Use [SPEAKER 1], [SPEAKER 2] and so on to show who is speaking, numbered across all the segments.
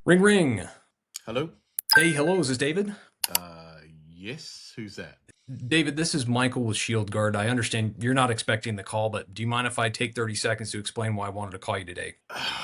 [SPEAKER 1] Ring ring.
[SPEAKER 2] Hello?
[SPEAKER 1] Hey, hello, is this David?
[SPEAKER 2] Yes. Who's that?
[SPEAKER 1] David, this is Michael with Shield Guard. I understand you're not expecting the call, but do you mind if I take 30 seconds to explain why I wanted to call you today?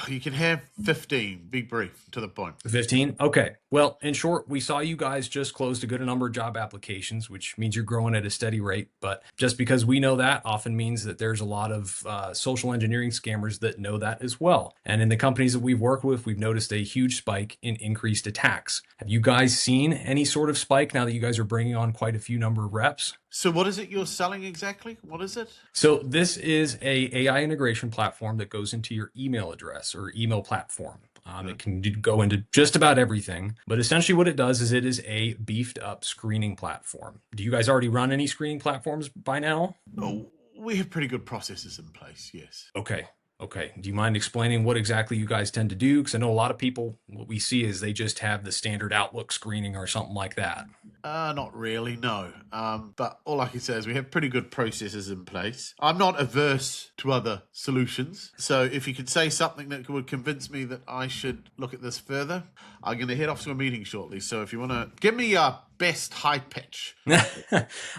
[SPEAKER 2] You can have 15. Be brief, to the point.
[SPEAKER 1] 15? Okay. Well, in short, we saw you guys just closed a good number of job applications, which means you're growing at a steady rate. But just because we know that often means that there's a lot of social engineering scammers that know that as well. And in the companies that we've worked with, we've noticed a huge spike in increased attacks. Have you guys seen any sort of spike now that you guys are bringing on quite a few number of reps?
[SPEAKER 2] So what is it you're selling exactly? What is it?
[SPEAKER 1] So this is a AI integration platform that goes into your email address or email platform. It can go into just about everything, but essentially what it does is it is a beefed up screening platform. Do you guys already run any screening platforms by now?
[SPEAKER 2] Oh, we have pretty good processes in place, yes.
[SPEAKER 1] Okay. Okay. Do you mind explaining what exactly you guys tend to do? Because I know a lot of people, what we see is they just have the standard Outlook screening or something like that.
[SPEAKER 2] Not really, no. But all I can say is we have pretty good processes in place. I'm not averse to other solutions. So if you could say something that would convince me that I should look at this further, I'm going to head off to a meeting shortly. So if you want to give me your best high pitch.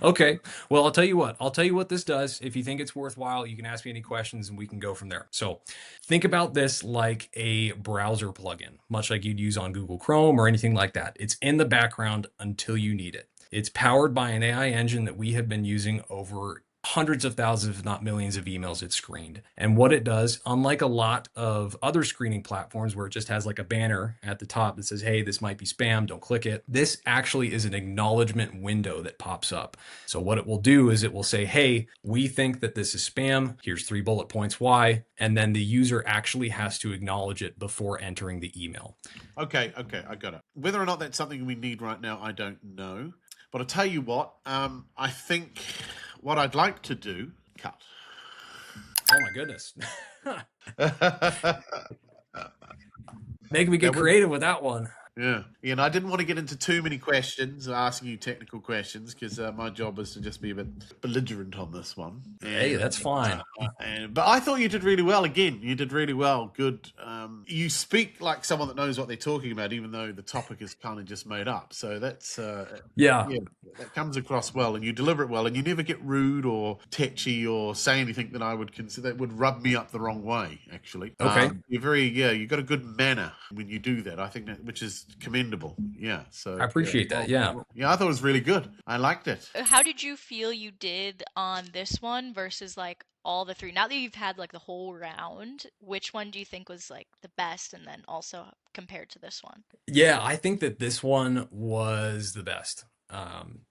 [SPEAKER 1] Okay. Well, I'll tell you what. I'll tell you what this does. If you think it's worthwhile, you can ask me any questions and we can go from there. So think about this like a browser plugin, much like you'd use on Google Chrome or anything like that. It's in the background until you need it. It's powered by an AI engine that we have been using over hundreds of thousands, if not millions of emails it's screened. And what it does, unlike a lot of other screening platforms where it just has like a banner at the top that says, hey, this might be spam, don't click it. This actually is an acknowledgement window that pops up. So what it will do is it will say, hey, we think that this is spam. Here's 3 bullet points why. And then the user actually has to acknowledge it before entering the email.
[SPEAKER 2] Okay, I got it. Whether or not that's something we need right now, I don't know. But I'll tell you what, I think what I'd like to do, cut.
[SPEAKER 1] Oh my goodness. Making me get creative with that one.
[SPEAKER 2] Yeah. And I didn't want to get into too many questions, asking you technical questions, because my job is to just be a bit belligerent on this one.
[SPEAKER 1] Hey, that's fine.
[SPEAKER 2] But I thought you did really well. Again, you did really well. Good. You speak like someone that knows what they're talking about, even though the topic is kind of just made up. So that's,
[SPEAKER 1] Yeah.
[SPEAKER 2] that comes across well, and you deliver it well, and you never get rude or tetchy or say anything that I would consider that would rub me up the wrong way, actually.
[SPEAKER 1] Okay.
[SPEAKER 2] You've got a good manner when you do that. I think that, which is commendable. Yeah. So
[SPEAKER 1] I appreciate that. Yeah.
[SPEAKER 2] Yeah, I thought it was really good. I liked it.
[SPEAKER 3] How did you feel you did on this one versus like all the three? Now that you've had like the whole round, which one do you think was like the best, and then also compared to this one?
[SPEAKER 1] Yeah, I think that this one was the best.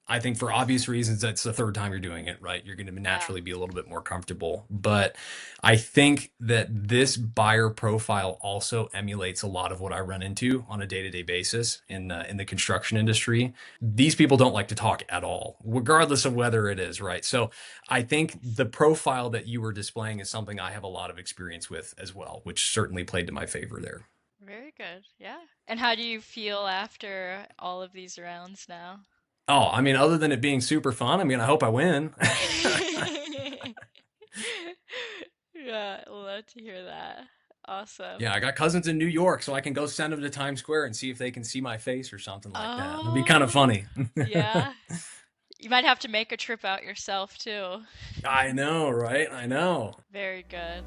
[SPEAKER 1] I think for obvious reasons, that's the third time you're doing it, right? You're going to naturally be a little bit more comfortable. But I think that this buyer profile also emulates a lot of what I run into on a day-to-day basis in the construction industry. These people don't like to talk at all, regardless of whether it is, right? So I think the profile that you were displaying is something I have a lot of experience with as well, which certainly played to my favor there.
[SPEAKER 3] Very good. Yeah. And how do you feel after all of these rounds now?
[SPEAKER 1] Oh, I mean, other than it being super fun, I mean, I hope I win.
[SPEAKER 3] Yeah, love to hear that. Awesome.
[SPEAKER 1] Yeah, I got cousins in New York, so I can go send them to Times Square and see if they can see my face or something like that. It'd be kind of
[SPEAKER 3] Oh,
[SPEAKER 1] funny.
[SPEAKER 3] yeah. You might have to make a trip out yourself too.
[SPEAKER 1] I know, right? I know.
[SPEAKER 3] Very good.